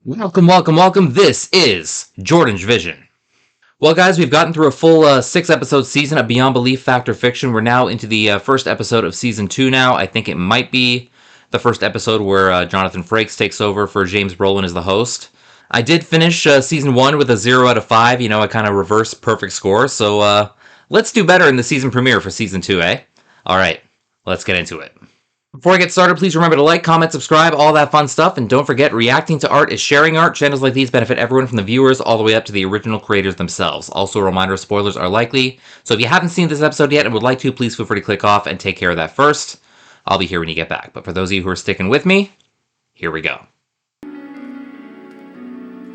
Welcome, welcome, welcome. This is JordangeVision. Well, guys, we've gotten through a full 6-episode season of Beyond Belief Fact or Fiction. We're now into the first episode of Season 2 now. I think it might be the first episode where Jonathan Frakes takes over for James Brolin as the host. I did finish Season 1 with a 0 out of 5. You know, a kind of reverse perfect score. So let's do better in the season premiere for Season 2, eh? All right, let's get into it. Before I get started, please remember to like, comment, subscribe, all that fun stuff, and don't forget, reacting to art is sharing art. Channels like these benefit everyone from the viewers all the way up to the original creators themselves. Also, a reminder, spoilers are likely, so if you haven't seen this episode yet and would like to, please feel free to click off and take care of that first. I'll be here when you get back, but for those of you who are sticking with me, here we go.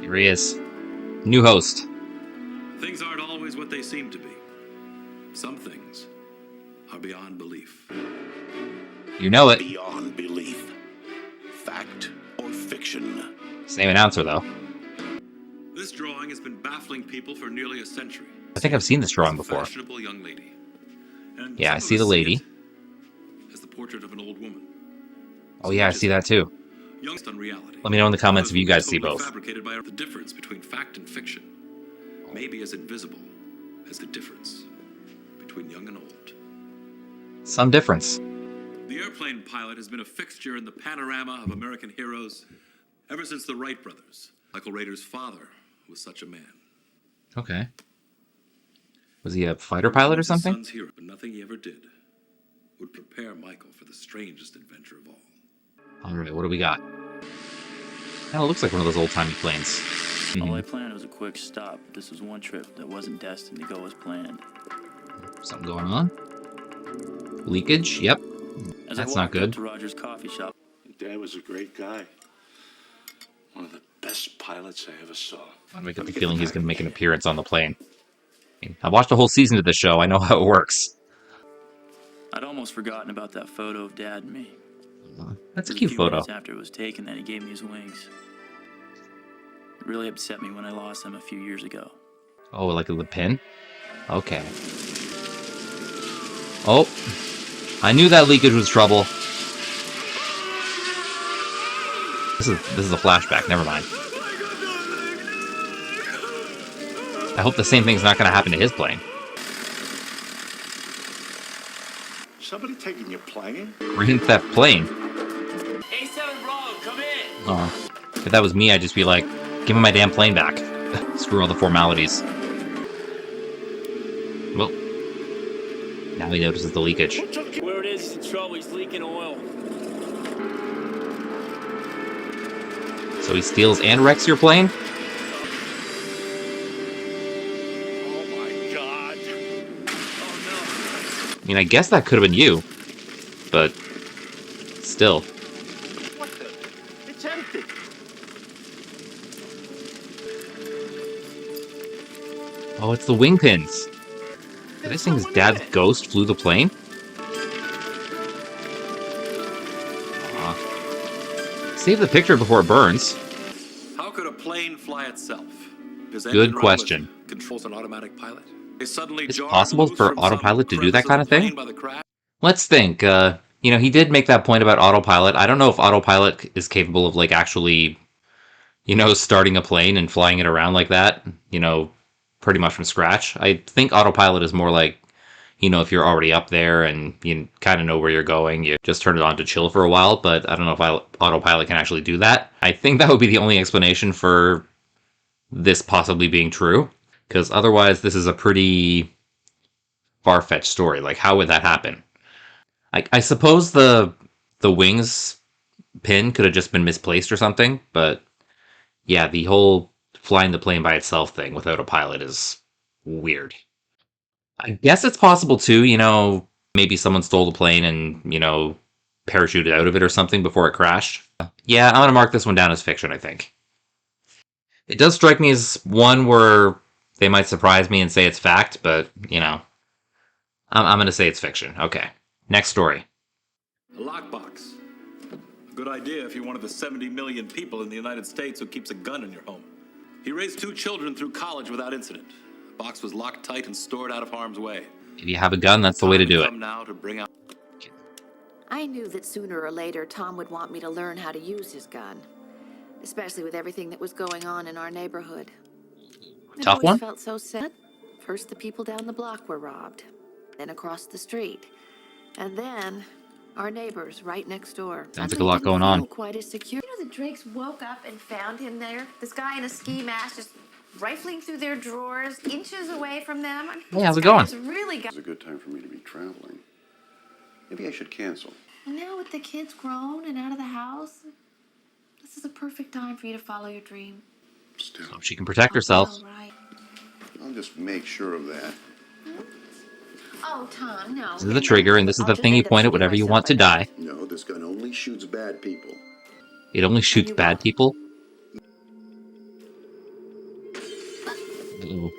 Here he is. New host. Things aren't always what they seem to be. Some things are beyond belief. You know it. Beyond belief. Fact or fiction? Same announcer, though. This drawing has been baffling people for nearly a century. I think I've seen this drawing before. Fashionable young lady. And Yeah, I some see of the us lady. it as the portrait of an old woman. Oh yeah, I see that too. Youngest on reality. Let me know in the comments if you guys see both. Fabricated by the difference between fact and fiction may be as invisible as the difference between young and old. Some difference. The airplane pilot has been a fixture in the panorama of American heroes ever since the Wright brothers. Michael Rader's father was such a man. Okay. Was he a fighter pilot or His something? son's hero, but nothing he ever did would prepare Michael for the strangest adventure of all. Alright, what do we got? Kinda looks like one of those old-timey planes. All I planned was a quick stop. This was one trip that wasn't destined to go as planned. Something going on? Leakage? Yep. As That's I not walked good. up to Roger's coffee shop, Dad was a great guy. One of the best pilots I ever saw. I get the feeling he's going to make an appearance on the plane. I watched a whole season of the show. I know how it works. I'd almost forgotten about that photo of Dad and me. That's a It was cute few photo. minutes after it was taken that he gave me his wings. It really upset me when I lost them a few years ago. Oh, like the pin? Okay. Oh. I knew that leakage was trouble. This is a flashback. Never mind. I hope the same thing's not going to happen to his plane. Somebody taking your plane? Green Theft plane. A7 Bravo, come in! Oh. If that was me, I'd just be like, give me my damn plane back. Screw all the formalities. Well, now he notices the leakage. Where it is in trouble, he's leaking oil. So he steals and wrecks your plane? Oh my God. Oh I mean, I guess that could have been you. But still. What the? It's empty. Oh, it's the wing pins. Did I think his dad's ghost flew the plane? Save the picture before it burns. How could a plane fly itself? His Good engine running question. with controls an automatic pilot. They suddenly It's jarred possible loose for from autopilot some to do that crevice kind of of the thing? plane by the crash. Let's think. You know, he did make that point about autopilot. I don't know if autopilot is capable of, like, actually, you know, starting a plane and flying it around like that, you know, pretty much from scratch. I think autopilot is more like, you know, if you're already up there and you kind of know where you're going, you just turn it on to chill for a while, but I don't know if autopilot can actually do that. I think that would be the only explanation for this possibly being true, because otherwise this is a pretty far-fetched story. Like, how would that happen? I suppose the wings pin could have just been misplaced or something, but yeah, the whole flying the plane by itself thing without a pilot is weird. I guess it's possible too, you know, maybe someone stole the plane and, you know, parachuted out of it or something before it crashed. Yeah, I'm going to mark this one down as fiction, I think. It does strike me as one where they might surprise me and say it's fact, but, you know, I'm going to say it's fiction. Okay, next story. A lockbox. A good idea if you're one of the 70 million people in the United States who keeps a gun in your home. He raised 2 children through college without incident. The box was locked tight and stored out of harm's way. If you have a gun, that's the way to do it. Come now to bring out. I knew that sooner or later Tom would want me to learn how to use his gun. especially with everything that was going on in our neighborhood. It Tough always one? felt so sad. First, the people down the block were robbed, then across the street, and then our neighbors right next door. Sounds like a Suddenly, it lot didn't going feel on. quite as secure. You know, the Drakes woke up and found him there. This guy in a ski mask just rifling through their drawers, inches away from them. I mean, Hey, how's this it going? guy has really got. It's a good time for me to be traveling. Maybe I should cancel. Now with the kids grown and out of the house, this is a perfect time for you to follow your dream. Still, So she can protect herself. Oh, right. I'll just make sure of that. Oh, Tom, no. This is the trigger, and this is I'll the just thing you end up point at shooting whenever you myself, want to I bet. die. No, this gun only shoots bad people. It only shoots you bad will. people. Ooh.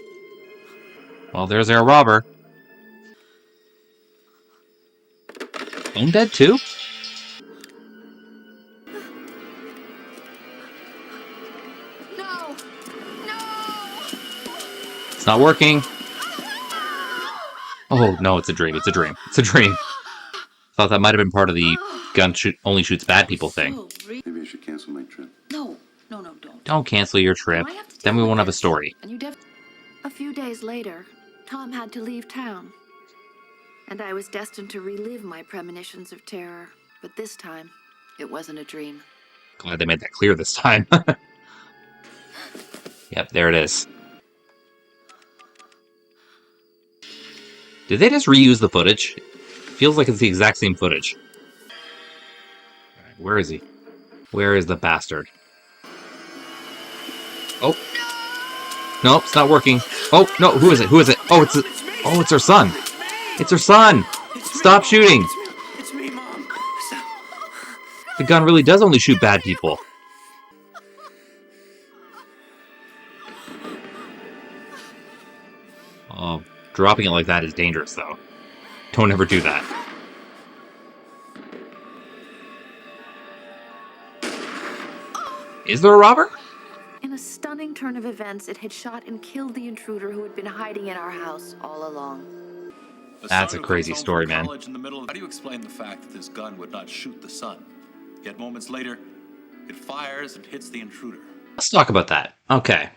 Well, there's our robber. Phone dead too? No! No! It's not working. Oh, no, it's a dream. It's a dream. It's a dream. Thought that might have been part of the gun only shoots bad people thing. Maybe I should cancel my trip. No, don't. Don't cancel your trip. No, I have to Then deal we with won't have a this. story. And you A few days later, Tom had to leave town. And I was destined to relive my premonitions of terror. But this time, it wasn't a dream. Glad they made that clear this time. Yep, there it is. Did they just reuse the footage? Feels like it's the exact same footage. Alright, where is he? Where is the bastard? Oh. Nope, it's not working. Oh, no, who is it? Who is it? Oh, it's her son. It's her son. Stop shooting. It's me, Mom. The gun really does only shoot bad people. Oh, dropping it like that is dangerous, though. Don't ever do that. Is there a robber? In a stunning turn of events, it had shot and killed the intruder who had been hiding in our house all along. That's a crazy story, man. How do you explain the fact that this gun would not shoot the sun? Yet moments later, it fires and hits the intruder. Let's talk about that. Okay.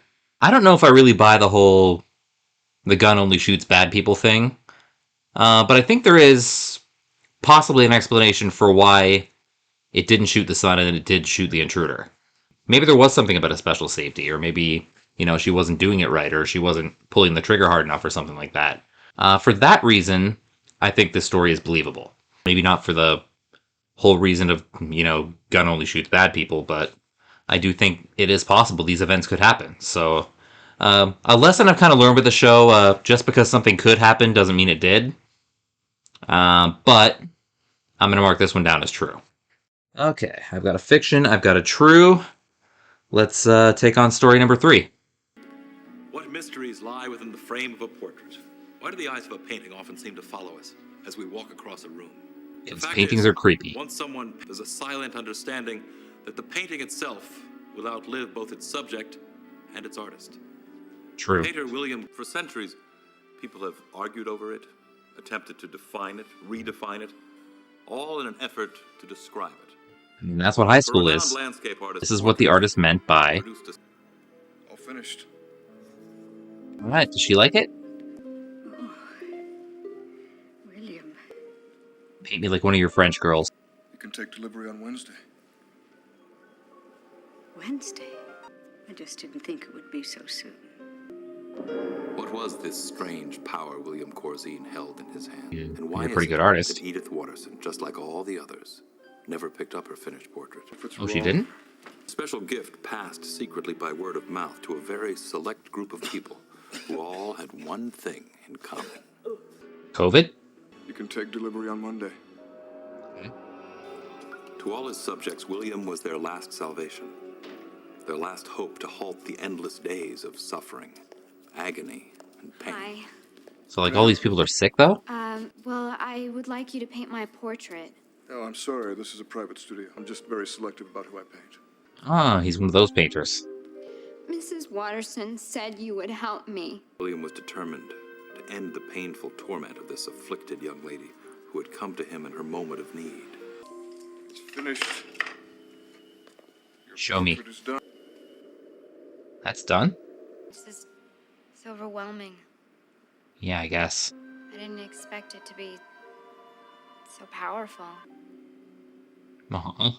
I don't know if I really buy the whole the gun only shoots bad people thing. But I think there is possibly an explanation for why it didn't shoot the sun and it did shoot the intruder. Maybe there was something about a special safety, or maybe, she wasn't doing it right, or she wasn't pulling the trigger hard enough, or something like that. For that reason, I think this story is believable. Maybe not for the whole reason of, gun only shoots bad people, but I do think it is possible these events could happen. So, a lesson I've kind of learned with the show, just because something could happen doesn't mean it did. But I'm going to mark this one down as true. Okay, I've got a fiction, I've got a true. Let's take on story number 3. What mysteries lie within the frame of a portrait? Why do the eyes of a painting often seem to follow us as we walk across a room? The Because fact paintings is, are creepy. Once someone has a silent understanding that the painting itself will outlive both its subject and its artist. True. Painter William, for centuries, people have argued over it, attempted to define it, redefine it, all in an effort to describe it. And that's what high The school renowned is. landscape artist This is what the artist meant by... produced a All finished. Alright, does she like it? William. Paint me like one of your French girls. You can take delivery on Wednesday. Wednesday? I just didn't think it would be so soon. What was this strange power William Corzine held in his hand? Yeah, And why you're a pretty is good it artist. that Edith Watterson, just like all the others, never picked up her finished portrait? Oh, she didn't? A special gift passed secretly by word of mouth to a very select group of people who all had one thing in common. COVID? You can take delivery on Monday. To all his subjects, William was their last salvation, their last hope to halt the endless days of suffering, agony, and pain. Hi. So, like, all these people are sick, though? Well, I would like you to paint my portrait. Oh, I'm sorry. This is a private studio. I'm just very selective about who I paint. Ah, he's one of those painters. Mrs. Watterson said you would help me. William was determined to end the painful torment of this afflicted young lady who had come to him in her moment of need. It's finished. Your Show me. portrait is done. That's done? This is it's overwhelming. Yeah, I guess. I didn't expect it to be so powerful. Uh-huh.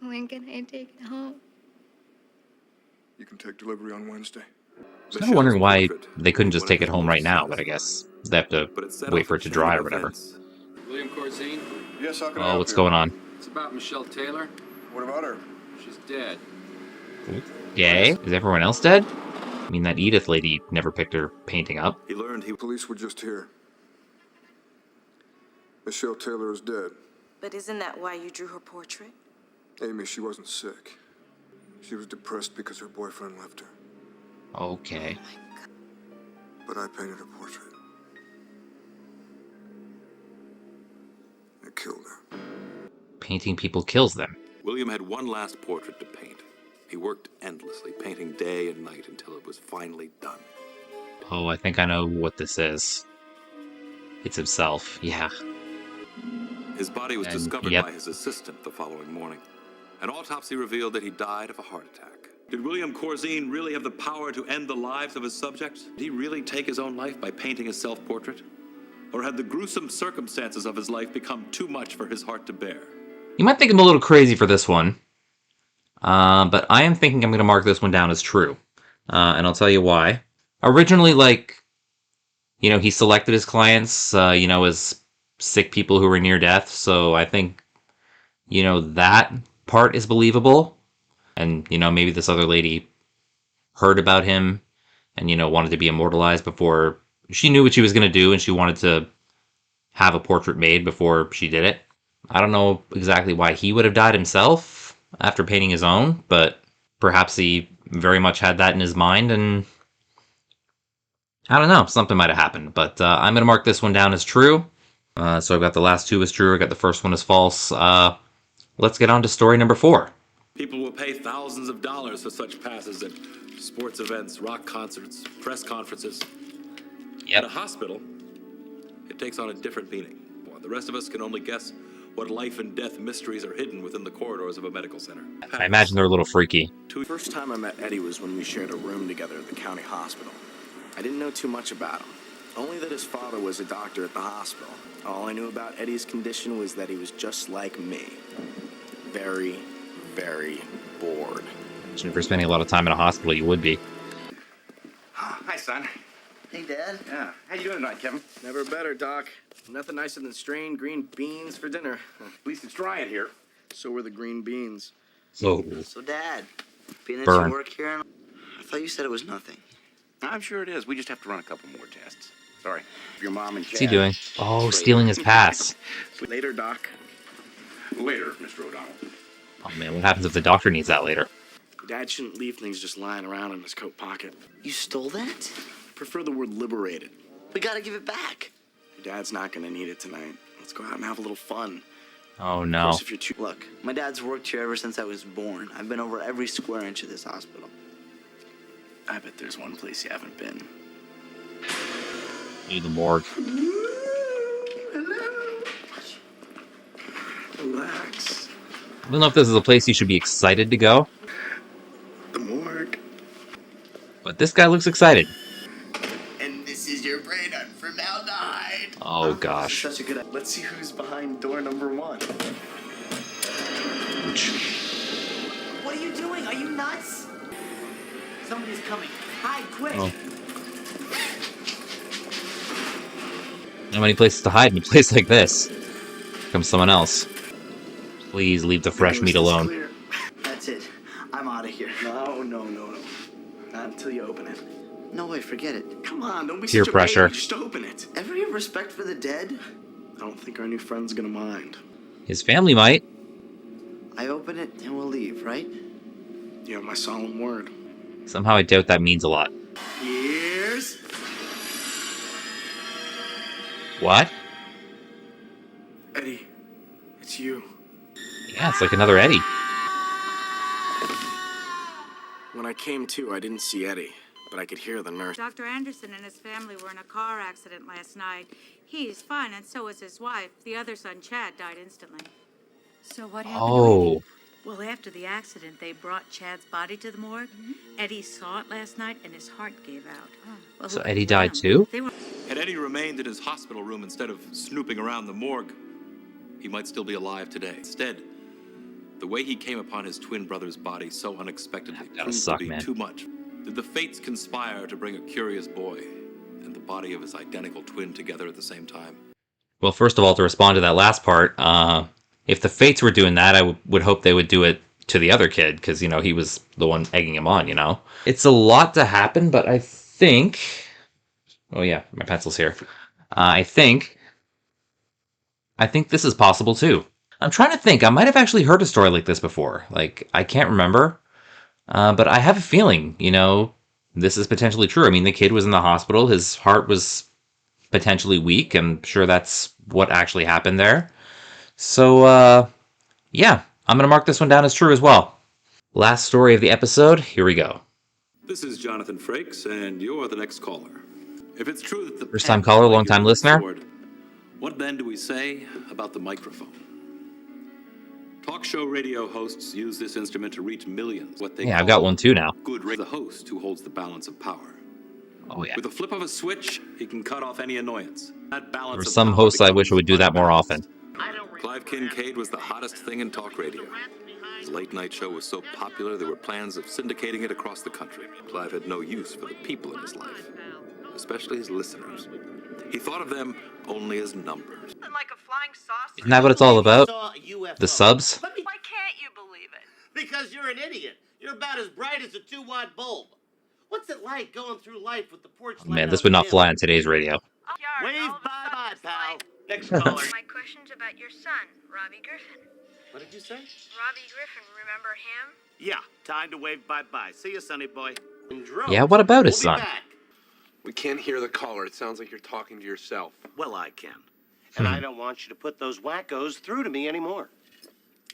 When can I take it home? You can take delivery on Wednesday. I was kind of Michelle's wondering why portrait they couldn't made just one of take it his home more right now, but I satisfying. guess they have to But it set wait off for a it to chain dry of or whatever. events. William Corzine, Yes, how can I Oh, help what's you? going on? it's about Michelle Taylor. What about her? She's dead. Yay? Is everyone else dead? I mean, that Edith lady never picked her painting up. He learned he Police were just here. Michelle Taylor is dead. But isn't that why you drew her portrait? Amy, she wasn't sick. She was depressed because her boyfriend left her. Okay. But I painted her portrait. It killed her. Painting people kills them. William had one last portrait to paint. He worked endlessly, painting day and night until it was finally done. Oh, I think I know what this is. It's himself, yeah. His body was And, discovered yep. by his assistant the following morning. An autopsy revealed that he died of a heart attack. Did William Corzine really have the power to end the lives of his subjects? Did he really take his own life by painting a self-portrait? Or had the gruesome circumstances of his life become too much for his heart to bear? You might think I'm a little crazy for this one, but I am thinking I'm going to mark this one down as true. And I'll tell you why. Originally, he selected his clients, as sick people who were near death, so I think, that part is believable. And, maybe this other lady heard about him and, wanted to be immortalized before she knew what she was going to do, and she wanted to have a portrait made before she did it. I don't know exactly why he would have died himself after painting his own, but perhaps he very much had that in his mind, and I don't know, something might have happened. But I'm going to mark this one down as true. So I've got the last two as true, I got the first one as false. Let's get on to story number 4. People will pay thousands of dollars for such passes at sports events, rock concerts, press conferences. At a hospital, it takes on a different meaning. The rest of us can only guess what life and death mysteries are hidden within the corridors of a medical center. I imagine they're a little freaky. The first time I met Eddie was when we shared a room together at the county hospital. I didn't know too much about him, only that his father was a doctor at the hospital. All I knew about Eddie's condition was that he was just like me. Very, very bored. If you're spending a lot of time in a hospital, you would be. Hi, son. Hey, Dad. Yeah. How you doing tonight, Kevin? Never better, Doc. Nothing nicer than strained green beans for dinner. At least it's dry in here. So were the green beans. So, Dad, being that Burn. you work here, I thought you said it was nothing. I'm sure it is. We just have to run a couple more tests. Sorry. Your mom and Chad. what's he doing? Oh, stealing his pass. Later, Doc. Later, Mr. O'Donnell. Oh man, what happens if the doctor needs that later? Dad shouldn't leave things just lying around in his coat pocket. You stole that? Prefer the word liberated. We gotta give it back. Your dad's not gonna need it tonight. Let's go out and have a little fun. Oh Of no. course, if you're too... Look, my dad's worked here ever since I was born. I've been over every square inch of this hospital. I bet there's one place you haven't been. Need the morgue. Relax. I don't know if this is a place you should be excited to go, The morgue. but this guy looks excited. And this is your brain on formaldehyde. Oh gosh. Such a good idea. Let's see who's behind door number 1. What are you doing? Are you nuts? Somebody's coming. Hide, quick. Oh. Not many places to hide in a place like this. Here comes someone else. Please leave the fresh meat alone. Clear. That's it. I'm out of here. No. Not until you open it. No way, forget it. Come on, don't be Peer such a pressure. baby. Just open it. Ever have respect for the dead? I don't think our new friend's gonna mind. His family might. I open it and we'll leave, right? You have my solemn word. Somehow I doubt that means a lot. Here's... What? Eddie, it's you. Yeah, it's like another Eddie. When I came to, I didn't see Eddie, but I could hear the nurse. Dr. Anderson and his family were in a car accident last night. He's fine, and so is his wife. The other son, Chad, died instantly. So what happened? Oh. Well, after the accident, they brought Chad's body to the morgue. Eddie saw it last night and his heart gave out. Well, So lucky Eddie for died them, too? They were Had Eddie remained in his hospital room instead of snooping around the morgue, he might still be alive today. Instead, the way he came upon his twin brother's body so unexpectedly Gotta proved suck, to be man. too much. Did the fates conspire to bring a curious boy and the body of his identical twin together at the same time? Well, first of all, to respond to that last part, if the Fates were doing that, I would hope they would do it to the other kid, because, he was the one egging him on, It's a lot to happen, but I think... Oh yeah, my pencil's here. I think this is possible too. I'm trying to think. I might have actually heard a story like this before. Like, I can't remember. But I have a feeling, this is potentially true. I mean, the kid was in the hospital. His heart was potentially weak. I'm sure that's what actually happened there. So, yeah, I'm going to mark this one down as true as well. Last story of the episode. Here we go. This is Jonathan Frakes, and you're the next caller. If it's true that the First-time pen caller, is like long-time your listener. sword, what then do we say about the microphone? Talk show radio hosts use this instrument to reach millions. What they Yeah, I've call got one too now. the host who holds the balance of power. Oh, yeah. With a flip of a switch, he can cut off any annoyance. That balance There are of some power hosts I wish becomes would do that more often. unbalanced. Clive Kincaid was the hottest thing in talk radio. His late-night show was so popular there were plans of syndicating it across the country. Clive had no use for the people in his life, especially his listeners. He thought of them only as numbers. Like a flying saucer. Isn't that what it's all about? Saw a UFO. The subs? Why can't you believe it? Because you're an idiot. You're about as bright as a 2-watt bulb. What's it like going through life with the porch light Man, this on would not dim? fly on today's radio. Wave bye-bye, pal. Next caller. My question's about your son, Robbie Griffin. What did you say? Robbie Griffin, remember him? Yeah, time to wave bye-bye. See you, sonny boy. Yeah, what about his We'll be son? back. We can't hear the caller. It sounds like you're talking to yourself. Well, I can. And I don't want you to put those wackos through to me anymore.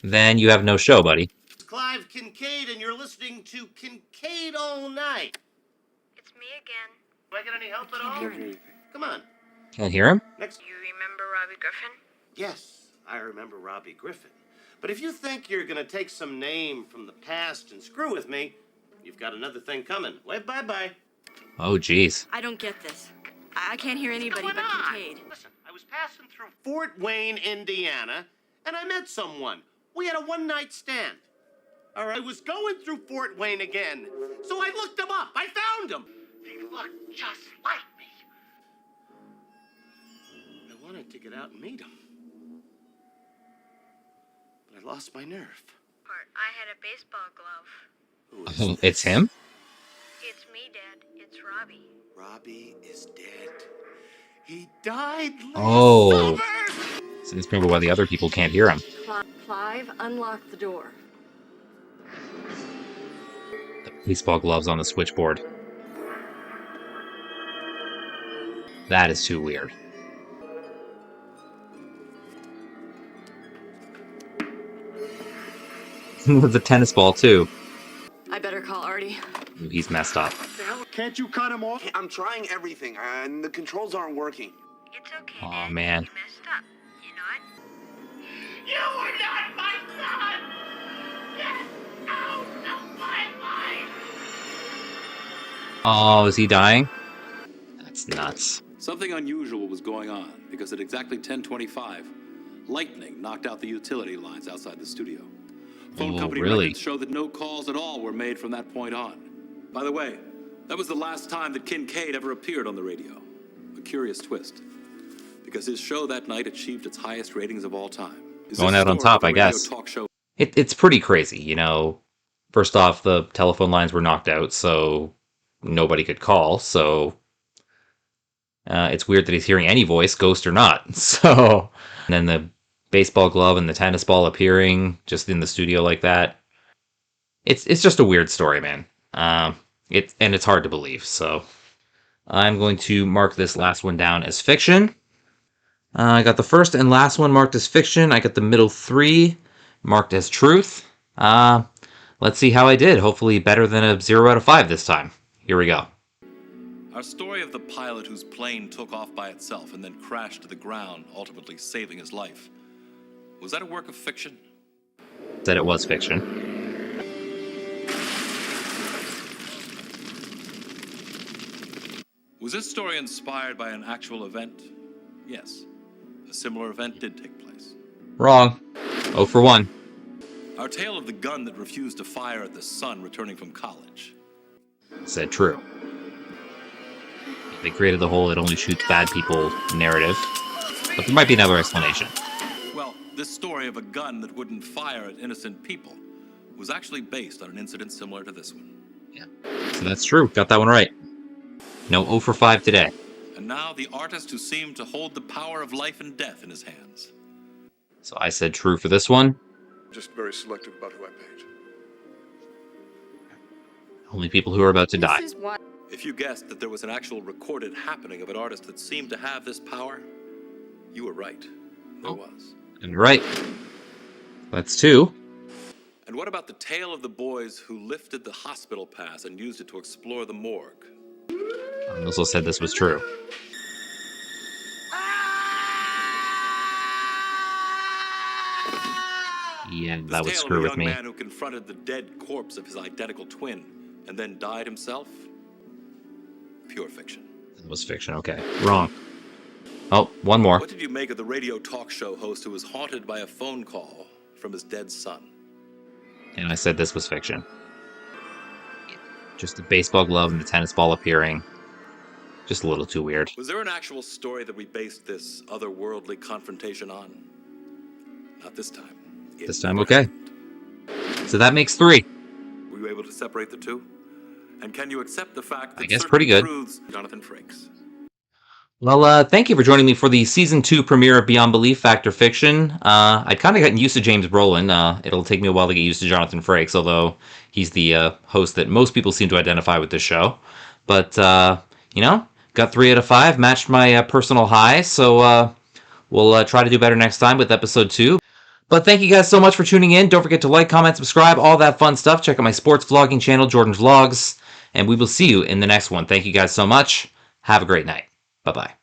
Then you have no show, buddy. It's Clive Kincaid, and you're listening to Kincaid All Night. It's me again. Do I get any help at all? Come on. Can't hear him? Next. You remember Robbie Griffin? Yes, I remember Robbie Griffin. But if you think you're going to take some name from the past and screw with me, you've got another thing coming. Wave bye-bye. Oh, jeez. I don't get this. I can't hear anybody but Kincaid. Listen, I was passing through Fort Wayne, Indiana, and I met someone. We had a one-night stand. All right, I was going through Fort Wayne again, so I looked him up. I found him. He looked just like me. I wanted to get out and meet him, but I lost my nerve. I had a baseball glove. It's him? It's me, Dad. It's Robbie. Robbie is dead. He died last Oh. summer. So this maybe why the other people can't hear him. Clive, unlock the door. The baseball gloves on the switchboard. That is too weird. With the tennis ball, too. I better call Artie. Ooh, he's messed up. Can't you cut him off? I'm trying everything, and the controls aren't working. It's okay, Aw, Dad. man. You messed up. You know it? You were not my son! Get out of my life! Oh, is he dying? That's nuts. Something unusual was going on because at exactly 10:25, lightning knocked out the utility lines outside the studio. Phone Oh, company really? records show that no calls at all were made from that point on. By the way, that was the last time that Kincaid ever appeared on the radio. A curious twist, because his show that night achieved its highest ratings of all time. Is Going this out on story top, of the I radio guess. Talk show It's pretty crazy, First off, the telephone lines were knocked out, so nobody could call, so it's weird that he's hearing any voice, ghost or not. So, and then the baseball glove and the tennis ball appearing just in the studio like that. It's just a weird story, man. It's hard to believe, so I'm going to mark this last one down as fiction. I got the first and last one marked as fiction. I got the middle three marked as truth. Let's see how I did. Hopefully better than a 0 out of 5 this time. Here we go. Our story of the pilot whose plane took off by itself and then crashed to the ground, ultimately saving his life. Was that a work of fiction? Said it was fiction. Was this story inspired by an actual event? Yes. A similar event did take place. Wrong. 0 for 1. Our tale of the gun that refused to fire at the son returning from college. Said true. They created the whole "it only shoots bad people" narrative. But there might be another explanation. Well, this story of a gun that wouldn't fire at innocent people was actually based on an incident similar to this one. So that's true. Got that one right. No 0 for 5 today. And now the artist who seemed to hold the power of life and death in his hands. So I said true for this one. Just very selective about who I paint. Only people who are about to die. If you guessed that there was an actual recorded happening of an artist that seemed to have this power, you were right. There was. And right. That's 2. And what about the tale of the boys who lifted the hospital pass and used it to explore the morgue? I also said this was true. Yeah, that would screw with me. This tale of a young man who confronted the dead corpse of his identical twin and then died himself? Pure fiction. That was fiction, okay. Wrong. Oh, one more. What did you make of the radio talk show host who was haunted by a phone call from his dead son? And I said this was fiction. Just the baseball glove and the tennis ball appearing. Just a little too weird. Was there an actual story that we based this otherworldly confrontation on? Not this time. This time, okay. So that makes 3. Were you able to separate the two? And can you accept the fact that I guess certain pretty good. truths, Jonathan Frakes? Well, thank you for joining me for the Season 2 premiere of Beyond Belief Fact or Fiction. I'd kind of gotten used to James Brolin. It'll take me a while to get used to Jonathan Frakes, although he's the host that most people seem to identify with this show. But, got 3 out of 5, matched my personal high, so we'll try to do better next time with Episode 2. But thank you guys so much for tuning in. Don't forget to like, comment, subscribe, all that fun stuff. Check out my sports vlogging channel, Jordan's Vlogs, and we will see you in the next one. Thank you guys so much. Have a great night. Bye-bye.